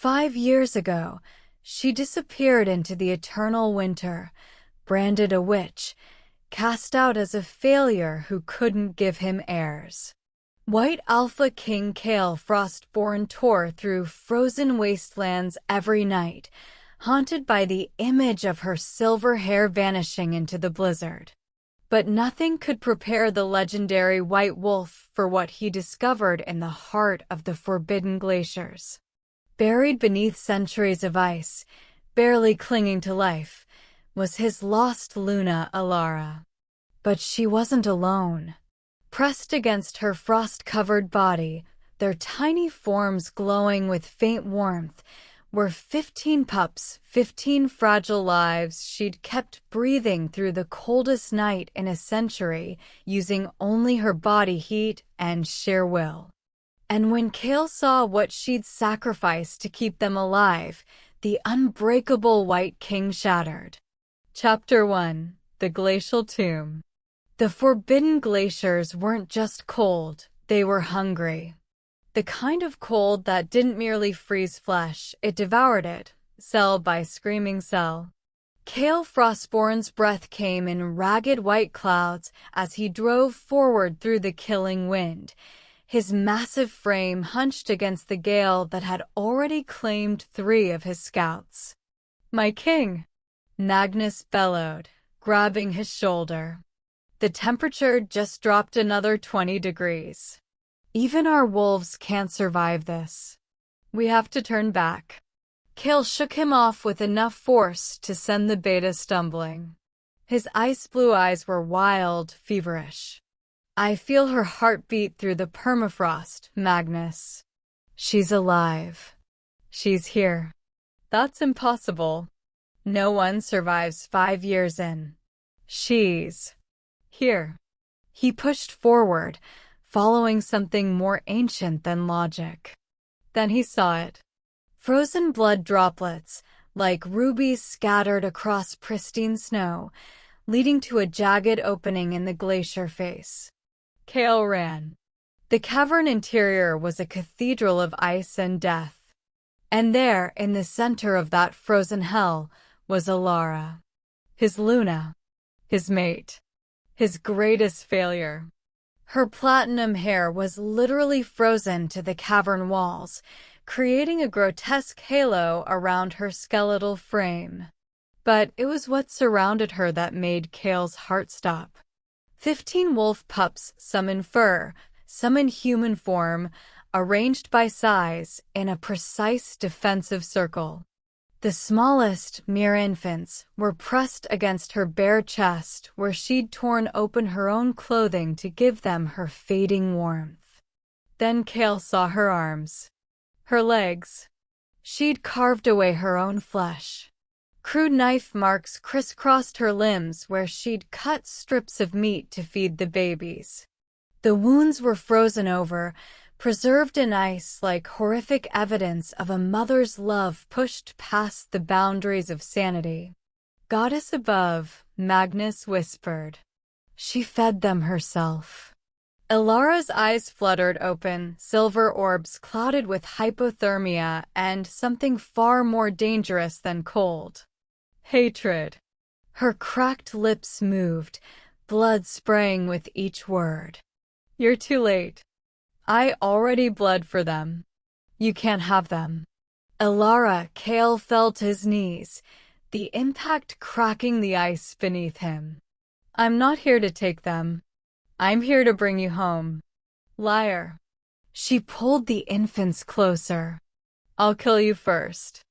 5 years ago, she disappeared into the eternal winter, branded a witch, cast out as a failure who couldn't give him heirs. White Alpha King Kael Frostborn tore through frozen wastelands every night, haunted by the image of her silver hair vanishing into the blizzard. But nothing could prepare the legendary White Wolf for what he discovered in the heart of the forbidden glaciers. Buried beneath centuries of ice, barely clinging to life, was his lost Luna Elara. But she wasn't alone. Pressed against her frost-covered body, their tiny forms glowing with faint warmth, were 15 pups, 15 fragile lives she'd kept breathing through the coldest night in a century, using only her body heat and sheer will. And when Kael saw what she'd sacrificed to keep them alive, the unbreakable White King shattered. Chapter 1: The Glacial Tomb. The forbidden glaciers weren't just cold, they were hungry. The kind of cold that didn't merely freeze flesh, it devoured it, cell by screaming cell. Kael Frostborn's breath came in ragged white clouds as he drove forward through the killing wind, his massive frame hunched against the gale that had already claimed 3 of his scouts. "My king!" Magnus bellowed, grabbing his shoulder. The temperature just dropped another 20 degrees. "Even our wolves can't survive this. We have to turn back." Kael shook him off with enough force to send the beta stumbling. His ice-blue eyes were wild, feverish. "I feel her heart beat through the permafrost, Magnus. She's alive. She's here." "That's impossible. No one survives 5 years in. She's here." He pushed forward, following something more ancient than logic. Then he saw it. Frozen blood droplets, like rubies scattered across pristine snow, leading to a jagged opening in the glacier face. Kael ran. The cavern interior was a cathedral of ice and death. And there, in the center of that frozen hell, was Elara. His Luna. His mate. His greatest failure. Her platinum hair was literally frozen to the cavern walls, creating a grotesque halo around her skeletal frame. But it was what surrounded her that made Kael's heart stop. 15 wolf pups, some in fur, some in human form, arranged by size in a precise defensive circle. The smallest, mere infants, were pressed against her bare chest where she'd torn open her own clothing to give them her fading warmth. Then Kael saw her arms. Her legs. She'd carved away her own flesh. Crude knife marks crisscrossed her limbs where she'd cut strips of meat to feed the babies. The wounds were frozen over, preserved in ice like horrific evidence of a mother's love pushed past the boundaries of sanity. "Goddess above," Magnus whispered. "She fed them herself." Elara's eyes fluttered open, silver orbs clouded with hypothermia and something far more dangerous than cold. Hatred. Her cracked lips moved, blood spraying with each word. "You're too late. I already bled for them. You can't have them." Elara, Kael fell to his knees, the impact cracking the ice beneath him. "I'm not here to take them. I'm here to bring you home." "Liar." She pulled the infants closer. "I'll kill you first.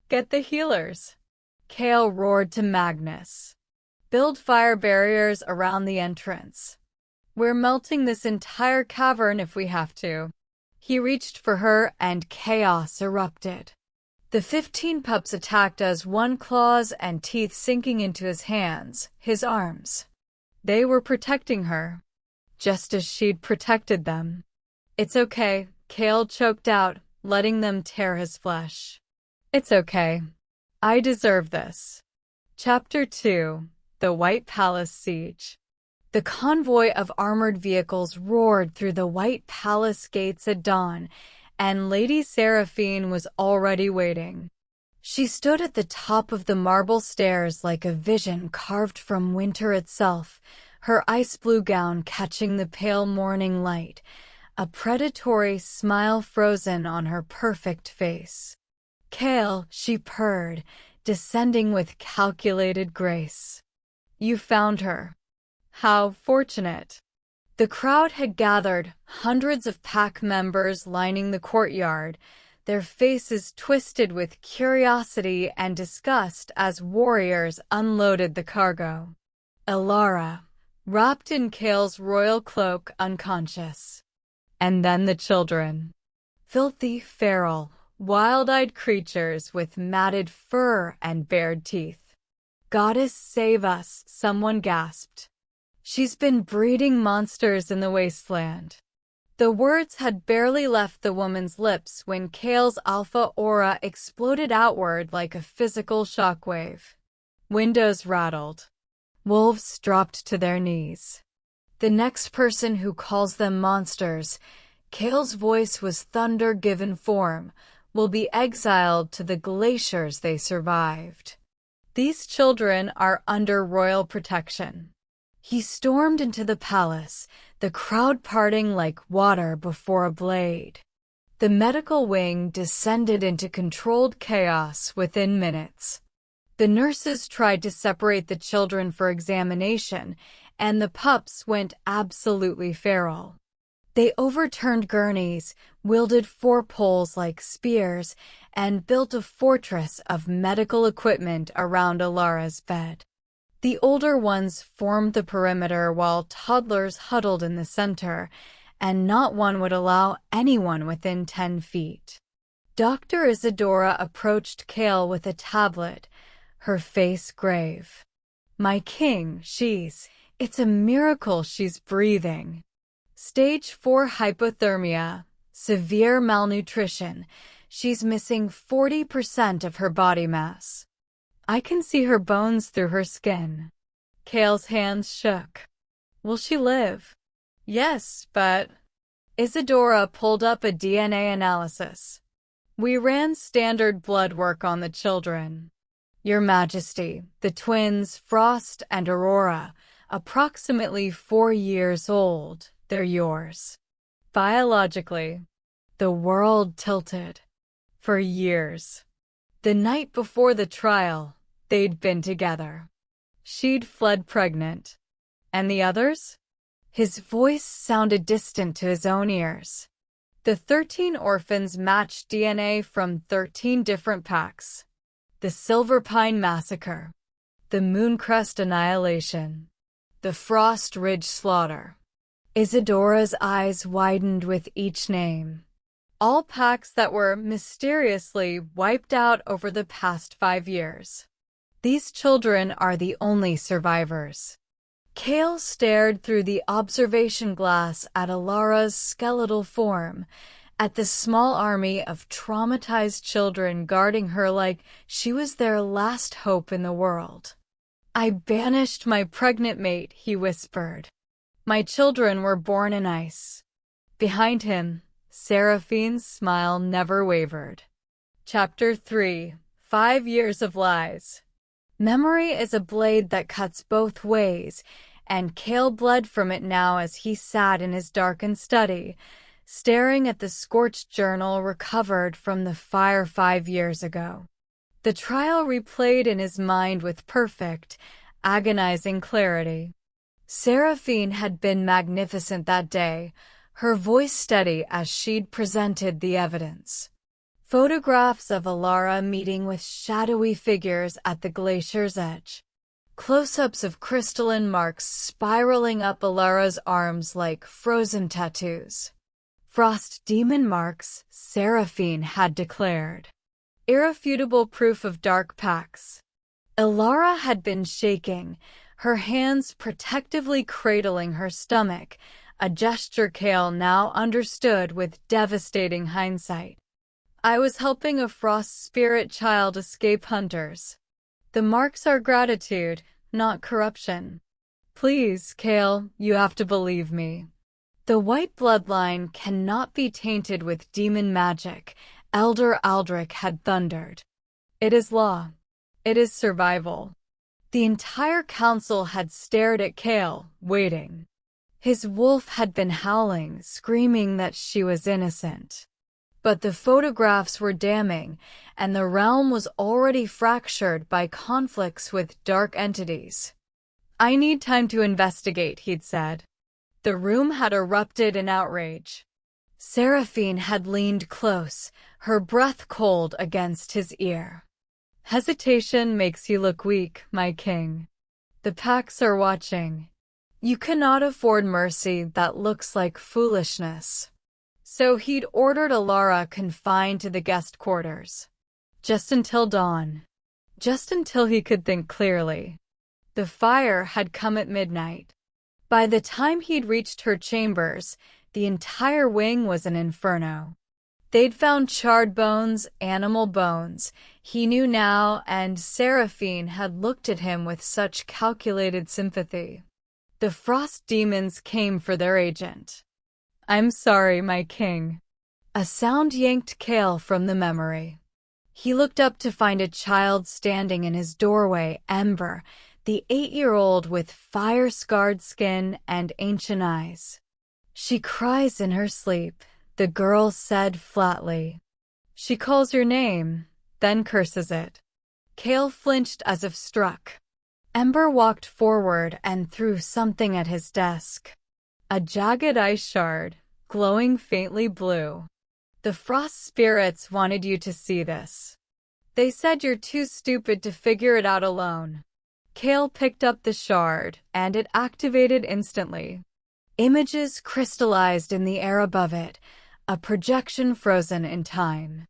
Get the healers." Kael roared to Magnus. "Build fire barriers around the entrance. We're melting this entire cavern if we have to." He reached for her and chaos erupted. The 15 pups attacked as one, claws and teeth sinking into his hands, his arms. They were protecting her, just as she'd protected them. "It's okay," Kael choked out, letting them tear his flesh. "It's okay. I deserve this." Chapter 2: The White Palace Siege. The convoy of armored vehicles roared through the White Palace gates at dawn, and Lady Seraphine was already waiting. She stood at the top of the marble stairs like a vision carved from winter itself, her ice blue gown catching the pale morning light, a predatory smile frozen on her perfect face. "Kael," she purred, descending with calculated grace. "You found her. How fortunate." The crowd had gathered, hundreds of pack members lining the courtyard, their faces twisted with curiosity and disgust as warriors unloaded the cargo. Elara, wrapped in Kael's royal cloak, unconscious. And then the children. Filthy, feral, wild-eyed creatures with matted fur and bared teeth. "Goddess save us," someone gasped. "She's been breeding monsters in the wasteland." The words had barely left the woman's lips when Kael's alpha aura exploded outward like a physical shockwave. Windows rattled. Wolves dropped to their knees. "The next person who calls them monsters," Kael's voice was thunder given form, "will be exiled to the glaciers they survived. These children are under royal protection." He stormed into the palace, the crowd parting like water before a blade. The medical wing descended into controlled chaos within minutes. The nurses tried to separate the children for examination, and the pups went absolutely feral. They overturned gurneys, wielded forepoles like spears, and built a fortress of medical equipment around Elara's bed. The older ones formed the perimeter while toddlers huddled in the center, and not one would allow anyone within 10 feet. Dr. Isadora approached Kael with a tablet, her face grave. "My king, it's a miracle she's breathing. Stage 4 hypothermia, severe malnutrition. She's missing 40% of her body mass. I can see her bones through her skin." Kael's hands shook. "Will she live?" "Yes, but..." Isadora pulled up a DNA analysis. "We ran standard blood work on the children." "Your Majesty, the twins, Frost and Aurora, approximately 4 years old. They're yours. Biologically." The world tilted. For years. The night before the trial, they'd been together. She'd fled pregnant. And the others? His voice sounded distant to his own ears. The 13 orphans matched DNA from 13 different packs. The Silver Pine Massacre. The Mooncrest Annihilation. The Frost Ridge Slaughter. Isadora's eyes widened with each name. All packs that were mysteriously wiped out over the past 5 years. These children are the only survivors. Kael stared through the observation glass at Elara's skeletal form, at the small army of traumatized children guarding her like she was their last hope in the world. "I banished my pregnant mate," he whispered. "My children were born in ice." Behind him, Seraphine's smile never wavered. Chapter 3: 5 Years of Lies. Memory is a blade that cuts both ways, and Kael bled from it now as he sat in his darkened study, staring at the scorched journal recovered from the fire 5 years ago. The trial replayed in his mind with perfect, agonizing clarity. Seraphine had been magnificent that day, her voice steady as she'd presented the evidence. Photographs of Elara meeting with shadowy figures at the glacier's edge. Close-ups of crystalline marks spiraling up Elara's arms like frozen tattoos. Frost demon marks, Seraphine had declared. Irrefutable proof of dark pacts. Elara had been shaking, her hands protectively cradling her stomach, a gesture Kael now understood with devastating hindsight. "I was helping a frost spirit child escape hunters. The marks are gratitude, not corruption. Please, Kael, you have to believe me." The white bloodline cannot be tainted with demon magic, Elder Aldrich had thundered. It is law. It is survival. The entire council had stared at Kael, waiting. His wolf had been howling, screaming that she was innocent. But the photographs were damning, and the realm was already fractured by conflicts with dark entities. I need time to investigate, he'd said. The room had erupted in outrage. Seraphine had leaned close, her breath cold against his ear. Hesitation makes you look weak, my king. The Pax are watching. You cannot afford mercy that looks like foolishness. So he'd ordered Elara confined to the guest quarters. Just until dawn. Just until he could think clearly. The fire had come at midnight. By the time he'd reached her chambers, the entire wing was an inferno. They'd found charred bones, animal bones, he knew now, and Seraphine had looked at him with such calculated sympathy. The frost demons came for their agent. I'm sorry, my king. A sound yanked Kael from the memory. He looked up to find a child standing in his doorway, Ember, the 8-year-old with fire-scarred skin and ancient eyes. She cries in her sleep, the girl said flatly. She calls your name, then curses it. Kael flinched as if struck. Ember walked forward and threw something at his desk. A jagged ice shard, glowing faintly blue. The frost spirits wanted you to see this. They said you're too stupid to figure it out alone. Kael picked up the shard, and it activated instantly. Images crystallized in the air above it, a projection frozen in time.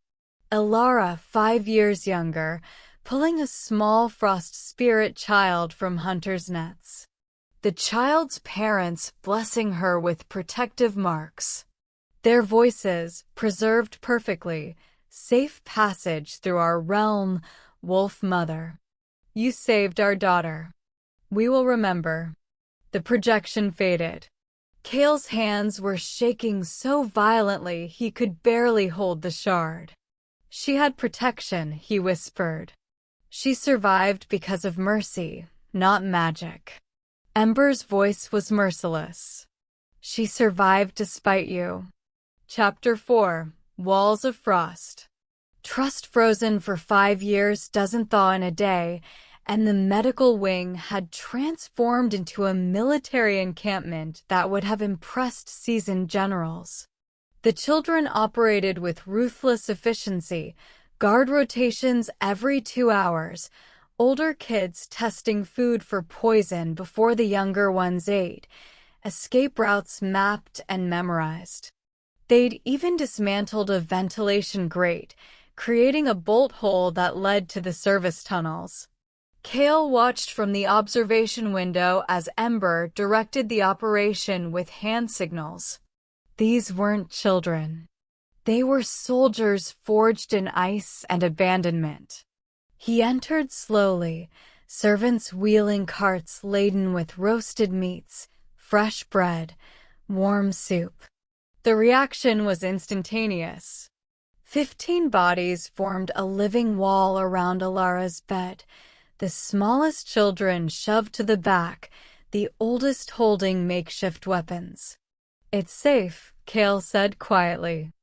Elara, 5 years younger, pulling a small frost spirit child from hunter's nets. The child's parents blessing her with protective marks. Their voices, preserved perfectly, safe passage through our realm, Wolf Mother. You saved our daughter. We will remember. The projection faded. Kael's hands were shaking so violently he could barely hold the shard. She had protection, he whispered. She survived because of mercy, not magic. Ember's voice was merciless. She survived despite you. Chapter 4. Walls of Frost. Trust frozen for 5 years doesn't thaw in a day, and the medical wing had transformed into a military encampment that would have impressed seasoned generals. The children operated with ruthless efficiency, guard rotations every 2 hours, older kids testing food for poison before the younger ones ate, escape routes mapped and memorized. They'd even dismantled a ventilation grate, creating a bolt hole that led to the service tunnels. Kael watched from the observation window as Ember directed the operation with hand signals. These weren't children. They were soldiers forged in ice and abandonment. He entered slowly, servants wheeling carts laden with roasted meats, fresh bread, warm soup. The reaction was instantaneous. 15 bodies formed a living wall around Elara's bed, the smallest children shoved to the back, the oldest holding makeshift weapons. It's safe, Kael said quietly.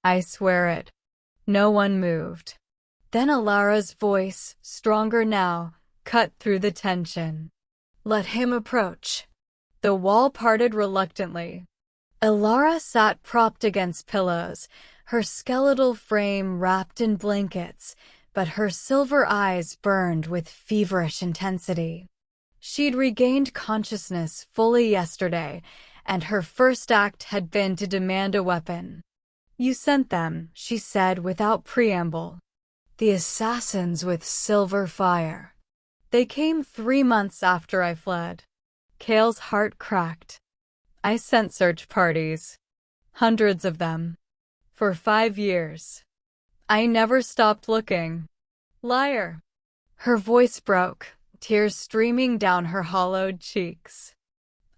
I swear it. No one moved. Then Elara's voice, stronger now, cut through the tension. Let him approach. The wall parted reluctantly. Elara sat propped against pillows, her skeletal frame wrapped in blankets, but her silver eyes burned with feverish intensity. She'd regained consciousness fully yesterday, and her first act had been to demand a weapon. You sent them, she said without preamble. The assassins with silver fire. They came 3 months after I fled. Kael's heart cracked. I sent search parties. Hundreds of them. For 5 years. I never stopped looking. Liar. Her voice broke, tears streaming down her hollowed cheeks.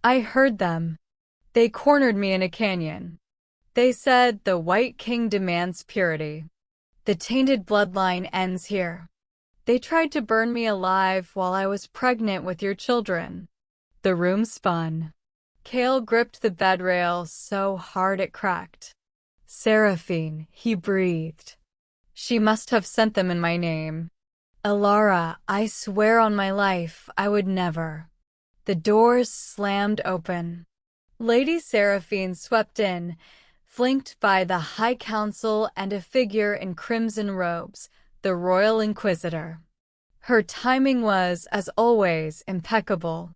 I heard them. They cornered me in a canyon. They said the White King demands purity. The tainted bloodline ends here. They tried to burn me alive while I was pregnant with your children. The room spun. Kael gripped the bed rail so hard it cracked. Seraphine, he breathed. She must have sent them in my name. Elara, I swear on my life, I would never. The doors slammed open. Lady Seraphine swept in, flanked by the High Council and a figure in crimson robes, the Royal Inquisitor. Her timing was, as always, impeccable.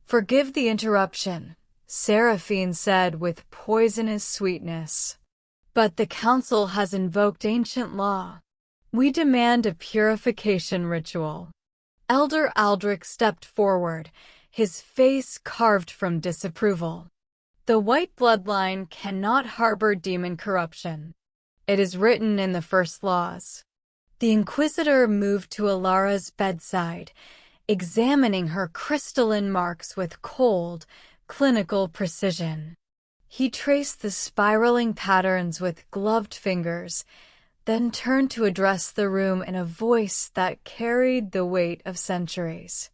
Forgive the interruption, Seraphine said with poisonous sweetness. But the Council has invoked ancient law. We demand a purification ritual. Elder Aldrich stepped forward, his face carved from disapproval. The white bloodline cannot harbor demon corruption. It is written in the first laws. The Inquisitor moved to Elara's bedside, examining her crystalline marks with cold, clinical precision. He traced the spiraling patterns with gloved fingers, then turned to address the room in a voice that carried the weight of centuries.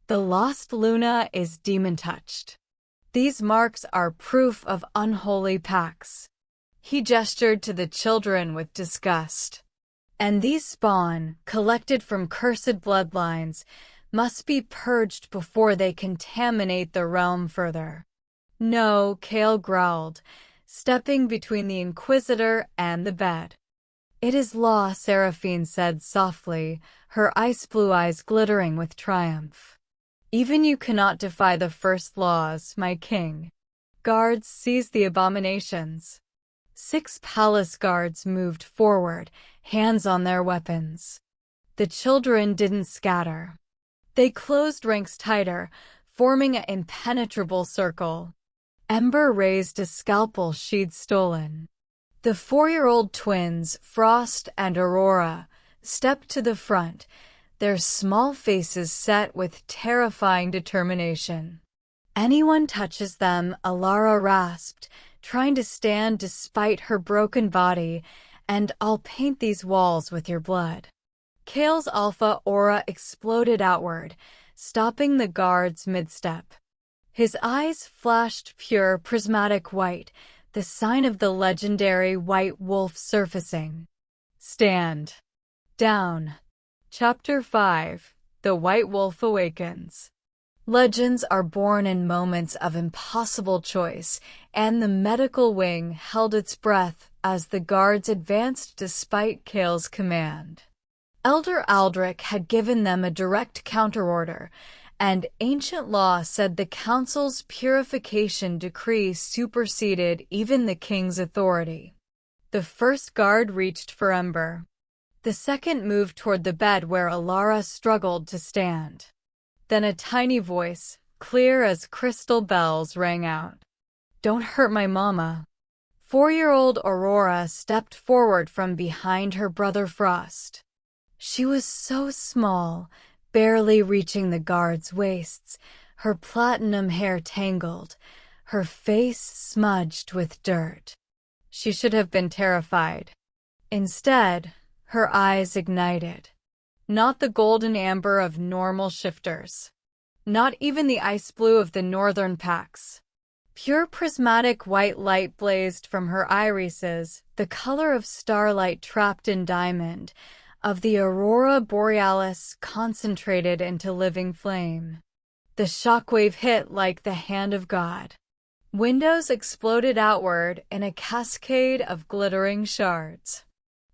The lost Luna is demon-touched. These marks are proof of unholy pacts. He gestured to the children with disgust. And these spawn, collected from cursed bloodlines, must be purged before they contaminate the realm further. No, Kael growled, stepping between the Inquisitor and the bed. It is law, Seraphine said softly, her ice-blue eyes glittering with triumph. Even you cannot defy the first laws, my king. Guards, seize the abominations. 6 palace guards moved forward, hands on their weapons. The children didn't scatter. They closed ranks tighter, forming an impenetrable circle. Ember raised a scalpel she'd stolen. The 4-year-old twins, Frost and Aurora, stepped to the front, their small faces set with terrifying determination. Anyone touches them, Elara rasped, trying to stand despite her broken body, and I'll paint these walls with your blood. Kael's alpha aura exploded outward, stopping the guards mid-step. His eyes flashed pure prismatic white, the sign of the legendary white wolf surfacing. Stand. Down. Chapter 5. The White Wolf Awakens. Legends are born in moments of impossible choice, and the medical wing held its breath as the guards advanced despite Kael's command. Elder Aldrich had given them a direct counterorder, and ancient law said the council's purification decree superseded even the king's authority. The first guard reached for Ember. The second moved toward the bed where Elara struggled to stand. Then a tiny voice, clear as crystal bells, rang out. Don't hurt my mama. 4-year-old Aurora stepped forward from behind her brother Frost. She was so small, barely reaching the guards' waists, her platinum hair tangled, her face smudged with dirt. She should have been terrified. Instead, her eyes ignited. Not the golden amber of normal shifters. Not even the ice blue of the northern packs. Pure prismatic white light blazed from her irises, the color of starlight trapped in diamond, of the aurora borealis concentrated into living flame. The shockwave hit like the hand of God. Windows exploded outward in a cascade of glittering shards.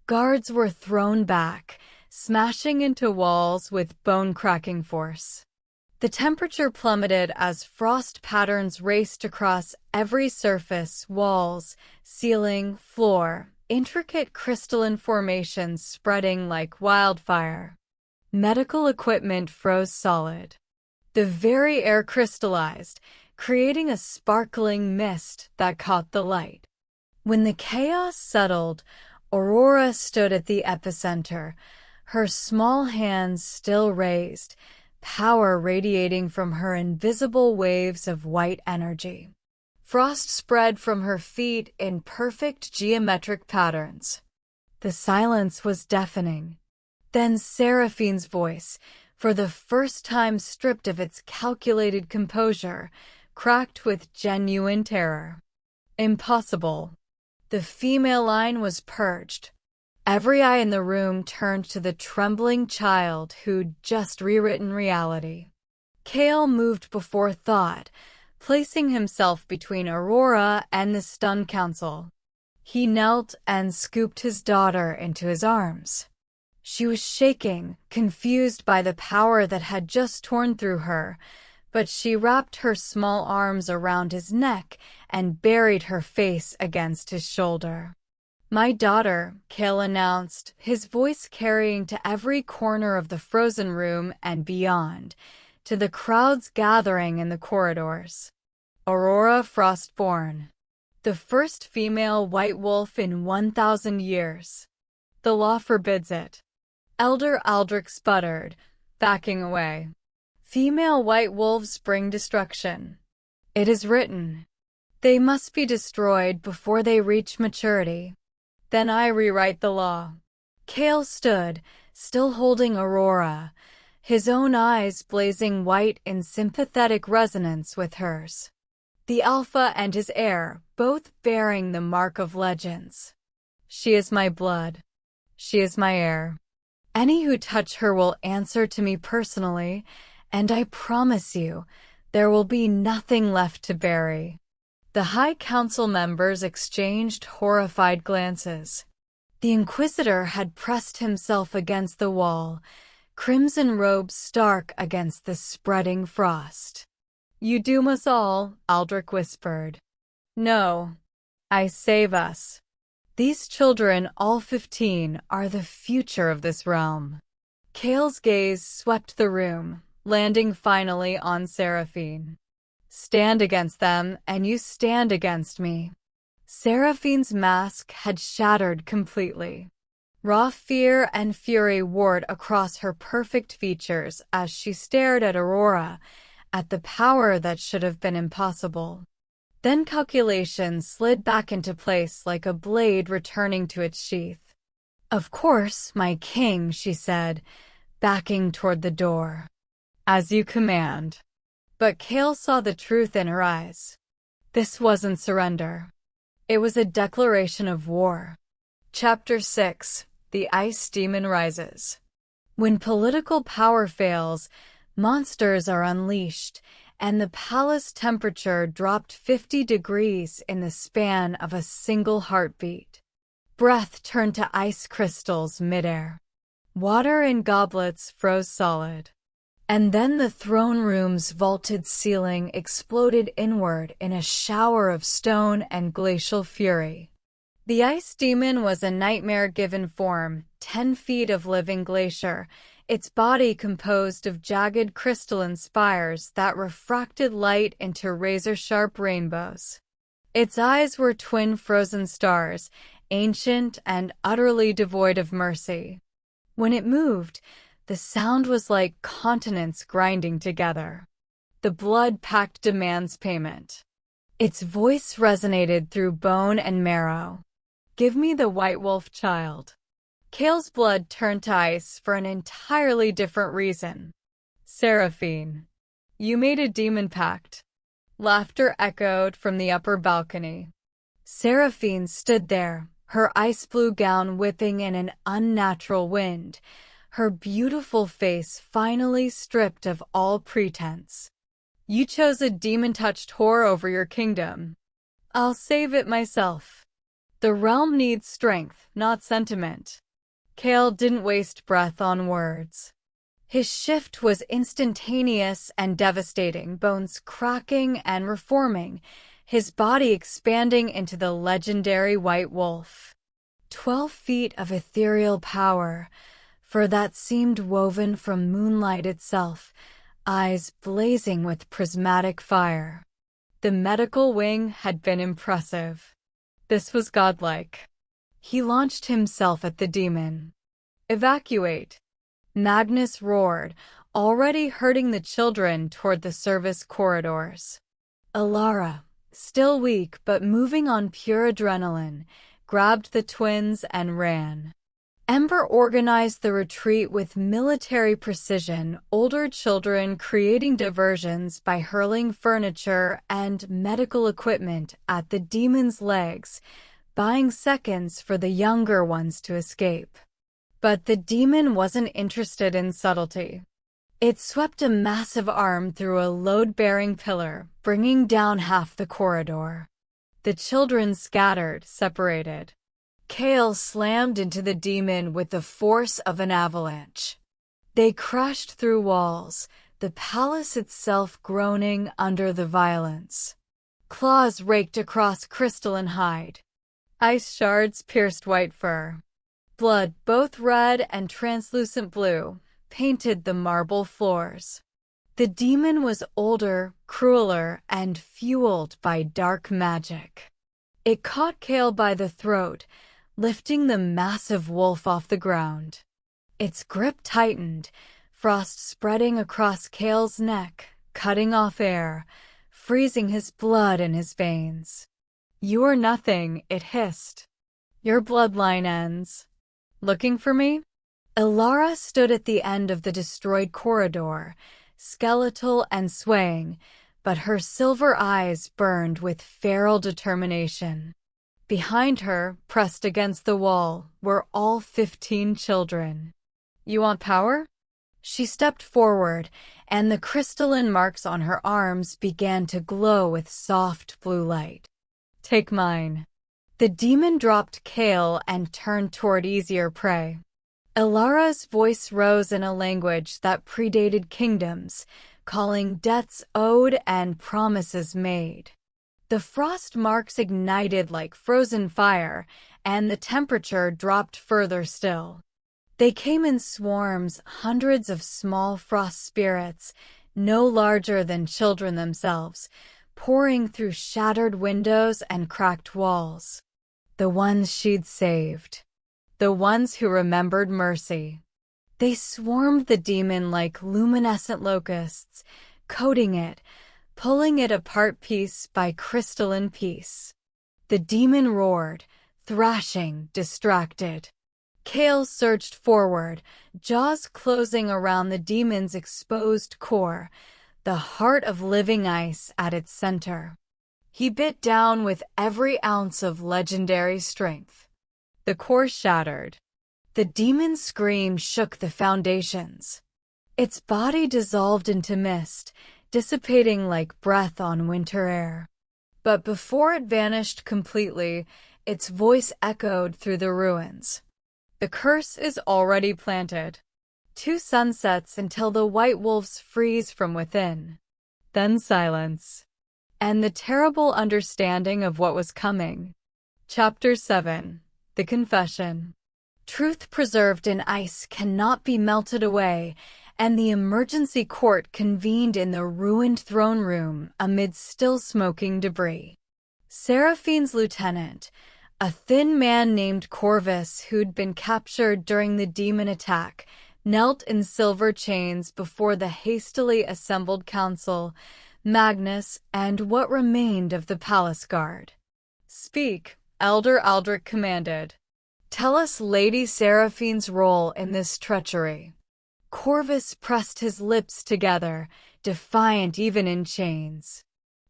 Guards were thrown back, smashing into walls with bone-cracking force. The temperature plummeted as frost patterns raced across every surface, walls, ceiling, floor, intricate crystalline formations spreading like wildfire. Medical equipment froze solid. The very air crystallized, creating a sparkling mist that caught the light. When the chaos settled, Aurora stood at the epicenter, her small hands still raised, power radiating from her invisible waves of white energy. Frost spread from her feet in perfect geometric patterns. The silence was deafening. Then Seraphine's voice, for the first time stripped of its calculated composure, cracked with genuine terror. Impossible. The female line was purged. Every eye in the room turned to the trembling child who'd just rewritten reality. Kael moved before thought, placing himself between Aurora and the stunned council. He knelt and scooped his daughter into his arms. She was shaking, confused by the power that had just torn through her, but she wrapped her small arms around his neck and buried her face against his shoulder. "My daughter," Kael announced, his voice carrying to every corner of the frozen room and beyond, to the crowds gathering in the corridors. "Aurora Frostborn, the first female white wolf in 1,000 years. The law forbids it." Elder Aldrich sputtered, backing away. "Female white wolves bring destruction. It is written. They must be destroyed before they reach maturity. Then I rewrite the law." Kael stood, still holding Aurora, his own eyes blazing white in sympathetic resonance with hers. The alpha and his heir, both bearing the mark of legends. "She is my blood. She is my heir. Any who touch her will answer to me personally, and I promise you, there will be nothing left to bury." The High Council members exchanged horrified glances. The Inquisitor had pressed himself against the wall, crimson robes stark against the spreading frost. "You doom us all," Aldrich whispered. "No, I save us. These children, all 15, are the future of this realm." Kael's gaze swept the room, landing finally on Seraphine. "Stand against them, and you stand against me." Seraphine's mask had shattered completely. Raw fear and fury warred across her perfect features as she stared at Aurora, at the power that should have been impossible. Then calculation slid back into place like a blade returning to its sheath. "Of course, my king," she said, backing toward the door. "As you command." But Kael saw the truth in her eyes. This wasn't surrender. It was a declaration of war. Chapter 6: The Ice Demon Rises. When political power fails, monsters are unleashed, and the palace temperature dropped 50 degrees in the span of a single heartbeat. Breath turned to ice crystals midair. Water in goblets froze solid. And then the throne room's vaulted ceiling exploded inward in a shower of stone and glacial fury. The ice demon was a nightmare-given form, 10 feet of living glacier, its body composed of jagged crystalline spires that refracted light into razor-sharp rainbows. Its eyes were twin frozen stars, ancient and utterly devoid of mercy. When it moved, the sound was like continents grinding together. The blood-packed demands payment. Its voice resonated through bone and marrow. "Give me the White Wolf child." Kael's blood turned to ice for an entirely different reason. "Seraphine, you made a demon pact." Laughter echoed from the upper balcony. Seraphine stood there, her ice blue gown whipping in an unnatural wind, her beautiful face finally stripped of all pretense. "You chose a demon-touched whore over your kingdom. I'll save it myself. The realm needs strength, not sentiment." Kael didn't waste breath on words. His shift was instantaneous and devastating, bones cracking and reforming, his body expanding into the legendary White Wolf. 12 feet of ethereal power, fur that seemed woven from moonlight itself, eyes blazing with prismatic fire. The medical wing had been impressive. This was godlike. He launched himself at the demon. "Evacuate!" Magnus roared, already herding the children toward the service corridors. "Elara, still weak but moving on pure adrenaline, grabbed the twins and ran. Ember organized the retreat with military precision, older children creating diversions by hurling furniture and medical equipment at the demon's legs, buying seconds for the younger ones to escape. But the demon wasn't interested in subtlety. It swept a massive arm through a load-bearing pillar, bringing down half the corridor. The children scattered, separated. Kael slammed into the demon with the force of an avalanche. They crashed through walls, the palace itself groaning under the violence. Claws raked across crystalline hide. Ice shards pierced white fur. Blood, both red and translucent blue, painted the marble floors. The demon was older, crueler, and fueled by dark magic. It caught Kael by the throat, lifting the massive wolf off the ground. Its grip tightened, frost spreading across Kael's neck, cutting off air, freezing his blood in his veins. "You are nothing," it hissed. "Your bloodline ends." "Looking for me?" Elara stood at the end of the destroyed corridor, skeletal and swaying, but her silver eyes burned with feral determination. Behind her, pressed against the wall, were all 15 children. "You want power?" She stepped forward, and the crystalline marks on her arms began to glow with soft blue light. "Take mine." The demon dropped Kael and turned toward easier prey. Elara's voice rose in a language that predated kingdoms, calling debts owed and promises made. The frost marks ignited like frozen fire, and the temperature dropped further still. They came in swarms, hundreds of small frost spirits, no larger than children themselves, pouring through shattered windows and cracked walls. The ones she'd saved. The ones who remembered mercy. They swarmed the demon like luminescent locusts, coating it, pulling it apart piece by crystalline piece. The demon roared, thrashing, distracted. Kael surged forward, jaws closing around the demon's exposed core, the heart of living ice at its center. He bit down with every ounce of legendary strength. The core shattered. The demon's scream shook the foundations. Its body dissolved into mist, dissipating like breath on winter air. But before it vanished completely, its voice echoed through the ruins. "The curse is already planted. 2 sunsets until the white wolves freeze from within." Then silence. And the terrible understanding of what was coming. Chapter 7. The Confession. Truth preserved in ice cannot be melted away, and the emergency court convened in the ruined throne room amid still smoking debris. Seraphine's lieutenant, a thin man named Corvus who'd been captured during the demon attack, knelt in silver chains before the hastily assembled council, Magnus, and what remained of the palace guard. "Speak," Elder Aldrich commanded. "Tell us Lady Seraphine's role in this treachery." Corvus pressed his lips together, defiant even in chains.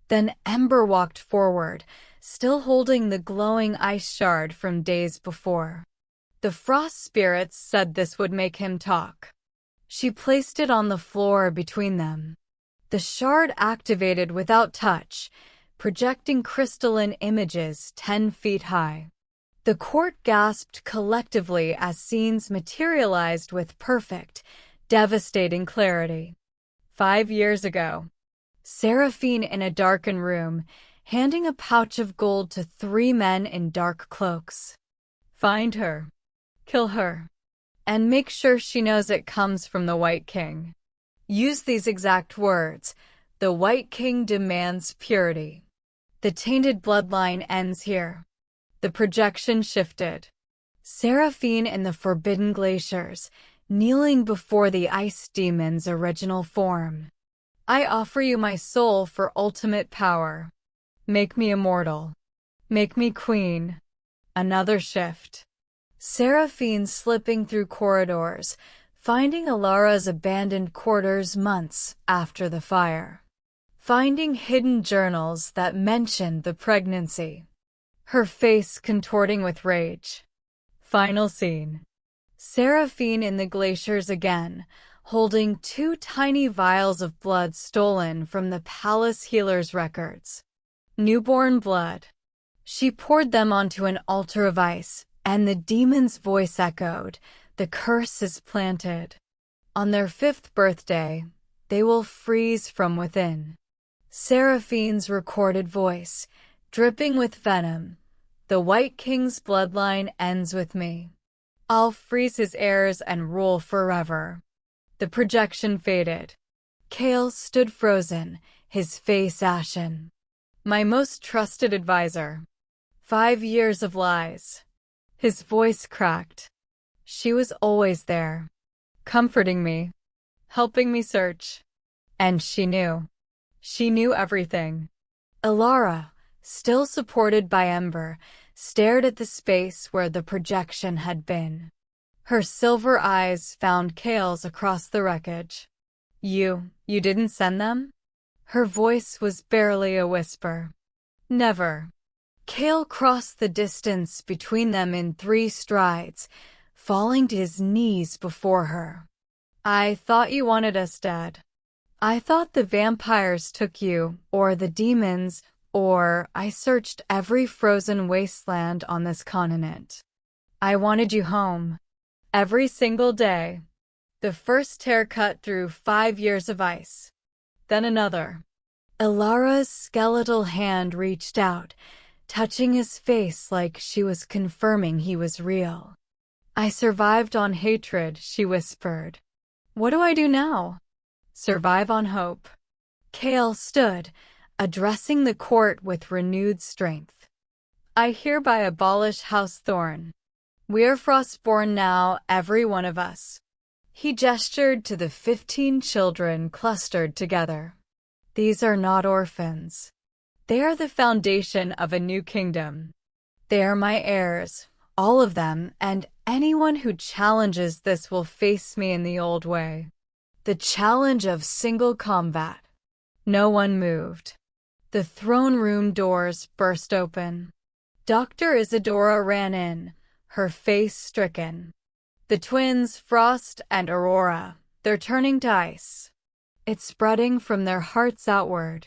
Then Ember walked forward, still holding the glowing ice shard from days before. The frost spirits said this would make him talk. She placed it on the floor between them. The shard activated without touch, projecting crystalline images 10 feet high. The court gasped collectively as scenes materialized with perfect, devastating clarity. 5 years ago. Seraphine in a darkened room, handing a pouch of gold to 3 men in dark cloaks. "Find her. Kill her. And make sure she knows it comes from the White King." Use these exact words. "The White King demands purity." The tainted bloodline ends here. The projection shifted. Seraphine in the Forbidden Glaciers, kneeling before the ice demon's original form. "I offer you my soul for ultimate power." Make me immortal. Make me queen. Another shift. Seraphine slipping through corridors, finding Elara's abandoned quarters months after the fire. Finding hidden journals that mentioned the pregnancy. Her face contorting with rage. Final scene. Seraphine in the glaciers again, holding 2 tiny vials of blood stolen from the palace healer's records. Newborn blood. She poured them onto an altar of ice, and the demon's voice echoed, "The curse is planted. On their 5th birthday, they will freeze from within." Seraphine's recorded voice, dripping with venom. "The White King's bloodline ends with me. I'll freeze his heirs and rule forever." The projection faded. Kael stood frozen, his face ashen. "My most trusted advisor. 5 years of lies." His voice cracked. "She was always there, comforting me, helping me search. And she knew. She knew everything." Elara, still supported by Ember, stared at the space where the projection had been. Her silver eyes found Kael's across the wreckage. You didn't send them?" Her voice was barely a whisper. "Never." Kael crossed the distance between them in 3 strides, falling to his knees before her. "I thought you wanted us dead. I thought the vampires took you, or the demons, or I searched every frozen wasteland on this continent. I wanted you home. Every single day." The first tear cut through 5 years of ice. Then another. Elara's skeletal hand reached out, touching his face like she was confirming he was real. "I survived on hatred," she whispered. "What do I do now?" "Survive on hope." Kael stood, addressing the court with renewed strength. "I hereby abolish House Thorn. We are Frostborn now, every one of us." He gestured to the 15 children clustered together. "These are not orphans. They are the foundation of a new kingdom. They are my heirs, all of them, and anyone who challenges this will face me in the old way. The challenge of single combat." No one moved. The throne room doors burst open. Dr. Isadora ran in, her face stricken. "The twins, Frost and Aurora, they're turning to ice. It's spreading from their hearts outward.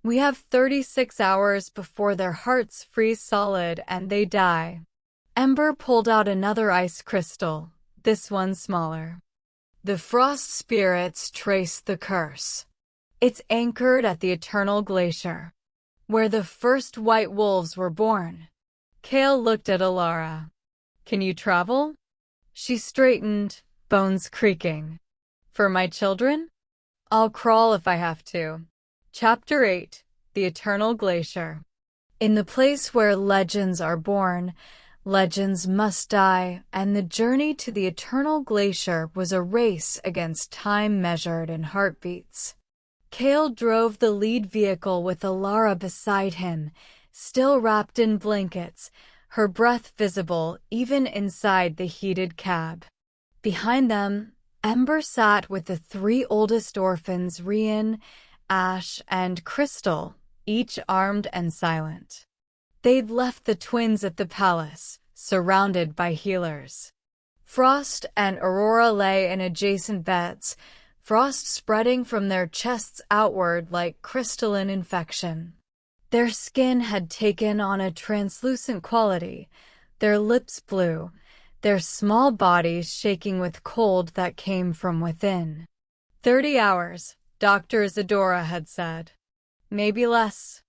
We have 36 hours before their hearts freeze solid and they die." Ember pulled out another ice crystal, this one smaller. "The frost spirits trace the curse. It's anchored at the eternal glacier, where the first white wolves were born." Kael looked at Elara. "Can you travel?" She straightened, bones creaking. "For my children? I'll crawl if I have to." Chapter 8. The Eternal Glacier. In the place where legends are born, legends must die, and the journey to the Eternal Glacier was a race against time measured in heartbeats. Kael drove the lead vehicle with Elara beside him, still wrapped in blankets, her breath visible even inside the heated cab. Behind them, Ember sat with the 3 oldest orphans, Rian, Ash, and Crystal, each armed and silent. They'd left the twins at the palace, surrounded by healers. Frost and Aurora lay in adjacent beds, frost spreading from their chests outward like crystalline infection. Their skin had taken on a translucent quality, their lips blue, their small bodies shaking with cold that came from within. 30 hours, Dr. Isadora had said. Maybe less.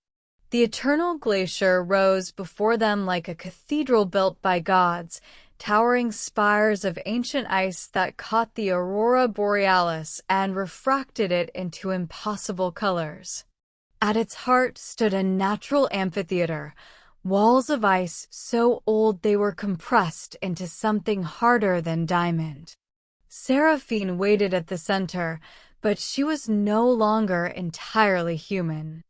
The eternal glacier rose before them like a cathedral built by gods, towering spires of ancient ice that caught the aurora borealis and refracted it into impossible colors. At its heart stood a natural amphitheater, walls of ice so old they were compressed into something harder than diamond. Seraphine waited at the center, but she was no longer entirely human.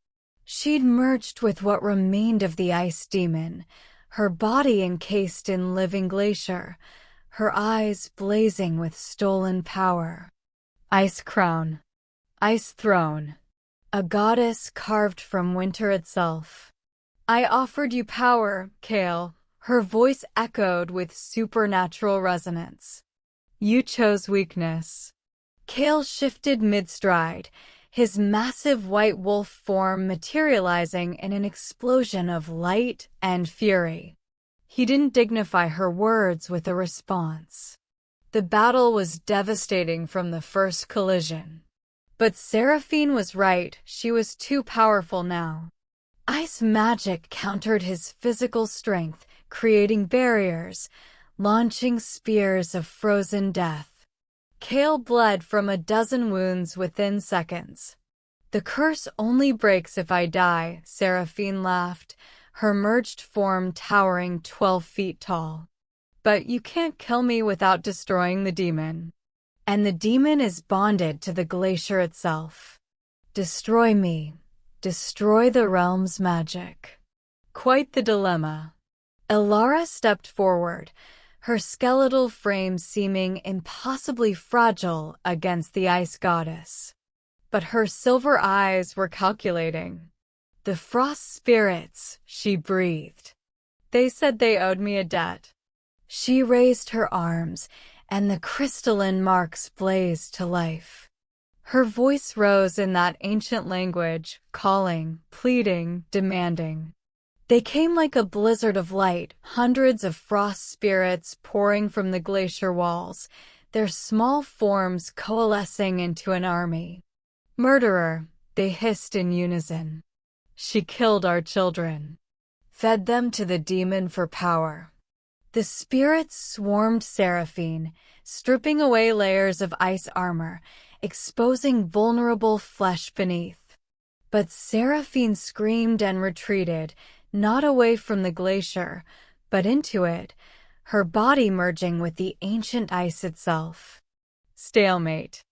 She'd merged with what remained of the ice demon, her body encased in living glacier, her eyes blazing with stolen power. Ice crown. Ice throne. A goddess carved from winter itself. I offered you power, Kael. Her voice echoed with supernatural resonance. You chose weakness. Kael shifted mid-stride, his massive white wolf form materializing in an explosion of light and fury. He didn't dignify her words with a response. The battle was devastating from the first collision. But Seraphine was right, she was too powerful now. Ice magic countered his physical strength, creating barriers, launching spears of frozen death. Kael bled from a dozen wounds within seconds. The curse only breaks if I die, Seraphine laughed, her merged form towering 12 feet tall. But you can't kill me without destroying the demon. And the demon is bonded to the glacier itself. Destroy me. Destroy the realm's magic. Quite the dilemma. Elara stepped forward, her skeletal frame seeming impossibly fragile against the ice goddess. But her silver eyes were calculating. The frost spirits, she breathed. They said they owed me a debt. She raised her arms, and the crystalline marks blazed to life. Her voice rose in that ancient language, calling, pleading, demanding. They came like a blizzard of light, hundreds of frost spirits pouring from the glacier walls, their small forms coalescing into an army. Murderer, they hissed in unison. She killed our children. Fed them to the demon for power. The spirits swarmed Seraphine, stripping away layers of ice armor, exposing vulnerable flesh beneath. But Seraphine screamed and retreated, not away from the glacier, but into it, her body merging with the ancient ice itself. Stalemate.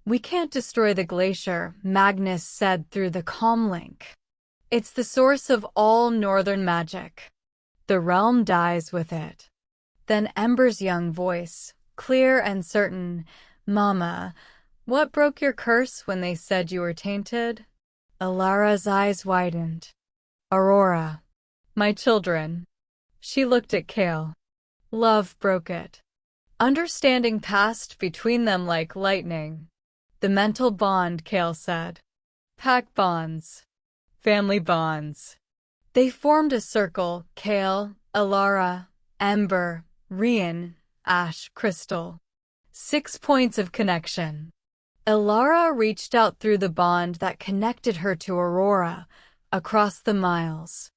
We can't destroy the glacier, Magnus said through the comm link. It's the source of all northern magic. The realm dies with it. Then Ember's young voice, clear and certain, Mama, what broke your curse when they said you were tainted? Elara's eyes widened. Aurora. My children. She looked at Kael. Love broke it. Understanding passed between them like lightning. The mental bond, Kael said. Pack bonds. Family bonds. They formed a circle, Kael, Elara, Ember, Rian, Ash, Crystal. 6 points of connection. Elara reached out through the bond that connected her to Aurora, across the miles.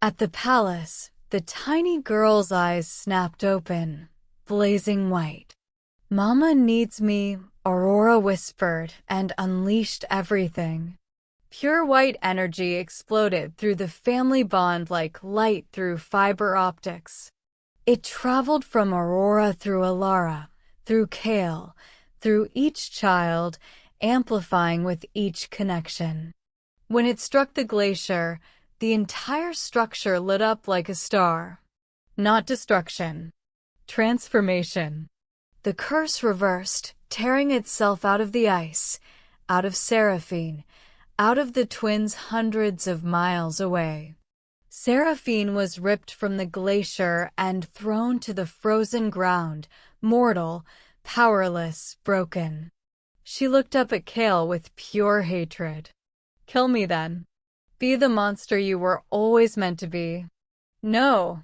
At the palace, the tiny girl's eyes snapped open, blazing white. Mama needs me, Aurora whispered, and unleashed everything. Pure white energy exploded through the family bond like light through fiber optics. It traveled from Aurora through Elara, through Kael, through each child, amplifying with each connection. When it struck the glacier, the entire structure lit up like a star. Not destruction. Transformation. The curse reversed, tearing itself out of the ice, out of Seraphine, out of the twins hundreds of miles away. Seraphine was ripped from the glacier and thrown to the frozen ground, mortal, powerless, broken. She looked up at Kael with pure hatred. Kill me then. Be the monster you were always meant to be. No.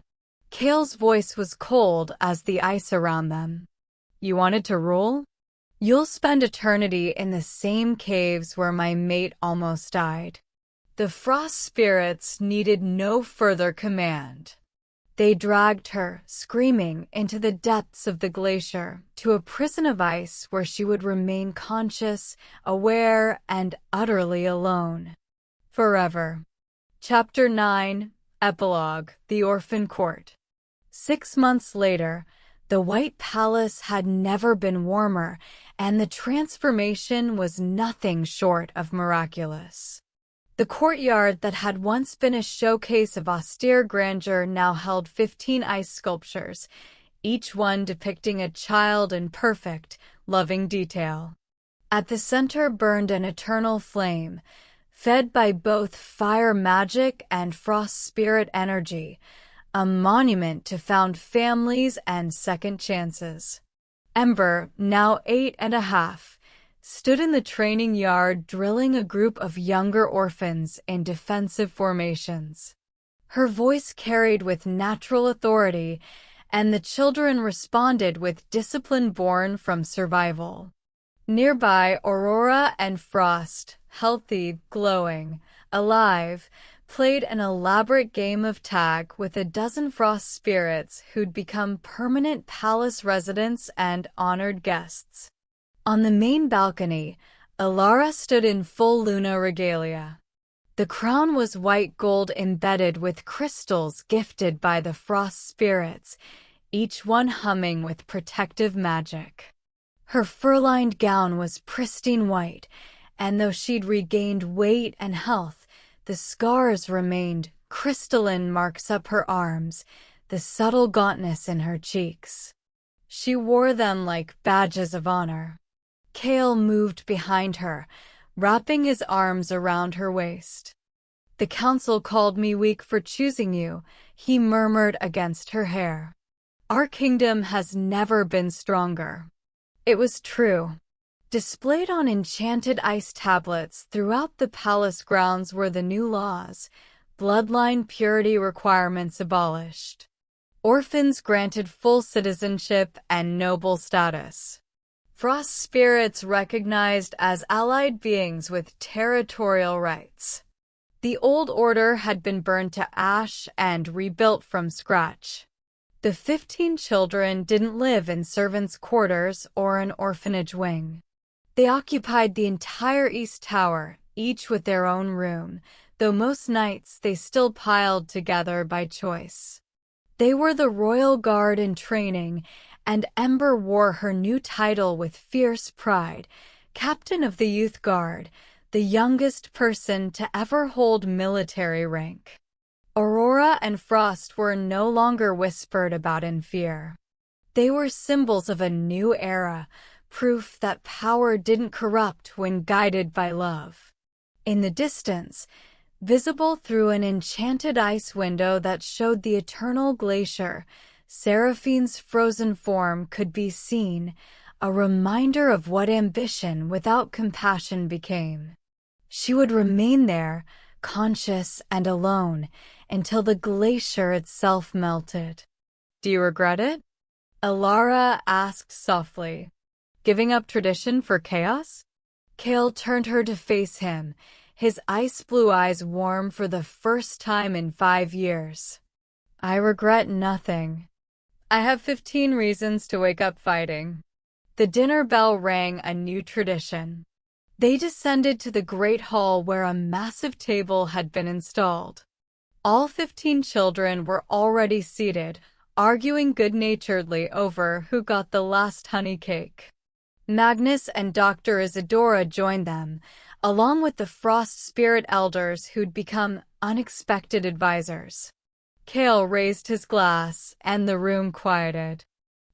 Kael's voice was cold as the ice around them. You wanted to rule? You'll spend eternity in the same caves where my mate almost died. The frost spirits needed no further command. They dragged her, screaming, into the depths of the glacier, to a prison of ice where she would remain conscious, aware, and utterly alone. Forever. Chapter 9, Epilogue, The Orphan Court. 6 months later, the White Palace had never been warmer, and the transformation was nothing short of miraculous. The courtyard that had once been a showcase of austere grandeur now held 15 ice sculptures, each one depicting a child in perfect, loving detail. At the center burned an eternal flame, fed by both fire magic and frost spirit energy, a monument to found families and second chances. Ember, now 8.5, stood in the training yard drilling a group of younger orphans in defensive formations. Her voice carried with natural authority, and the children responded with discipline born from survival. Nearby, Aurora and Frost, healthy, glowing, alive, played an elaborate game of tag with a dozen frost spirits who'd become permanent palace residents and honored guests. On the main balcony, Elara stood in full Luna regalia. The crown was white gold embedded with crystals gifted by the frost spirits, each one humming with protective magic. Her fur-lined gown was pristine white, and though she'd regained weight and health, the scars remained crystalline marks up her arms, the subtle gauntness in her cheeks. She wore them like badges of honor. Kael moved behind her, wrapping his arms around her waist. "The council called me weak for choosing you," he murmured against her hair. "Our kingdom has never been stronger." It was true. Displayed on enchanted ice tablets throughout the palace grounds were the new laws, bloodline purity requirements abolished. Orphans granted full citizenship and noble status. Frost spirits recognized as allied beings with territorial rights. The old order had been burned to ash and rebuilt from scratch. The 15 children didn't live in servants' quarters or an orphanage wing. They occupied the entire East Tower, each with their own room, though most nights they still piled together by choice. They were the royal guard in training, and Ember wore her new title with fierce pride, Captain of the Youth Guard, the youngest person to ever hold military rank. Aurora and Frost were no longer whispered about in fear. They were symbols of a new era, proof that power didn't corrupt when guided by love. In the distance, visible through an enchanted ice window that showed the eternal glacier, Seraphine's frozen form could be seen, a reminder of what ambition without compassion became. She would remain there, conscious and alone, until the glacier itself melted. "Do you regret it?" Elara asked softly. "Giving up tradition for chaos?" Kael turned her to face him, his ice-blue eyes warm for the first time in 5 years. "I regret nothing. I have 15 reasons to wake up fighting." The dinner bell rang a new tradition. They descended to the great hall where a massive table had been installed. All 15 children were already seated, arguing good-naturedly over who got the last honey cake. Magnus and Dr. Isadora joined them, along with the Frost Spirit elders who'd become unexpected advisors. Kael raised his glass, and the room quieted.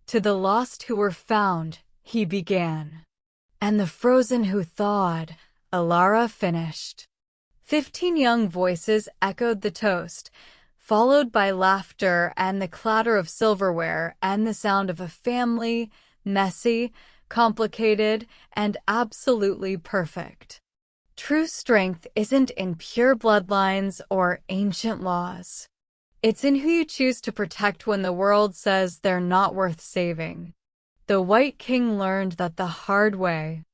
"To the lost who were found," he began. "And the frozen who thawed," Elara finished. 15 young voices echoed the toast, followed by laughter and the clatter of silverware and the sound of a family, messy, complicated, and absolutely perfect. True strength isn't in pure bloodlines or ancient laws. It's in who you choose to protect when the world says they're not worth saving. The White King learned that the hard way.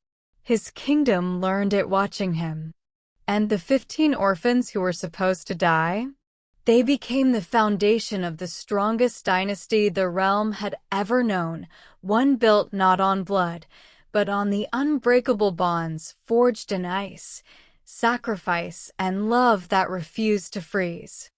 His kingdom learned it watching him. And the 15 orphans who were supposed to die? They became the foundation of the strongest dynasty the realm had ever known, one built not on blood, but on the unbreakable bonds forged in ice, sacrifice, and love that refused to freeze.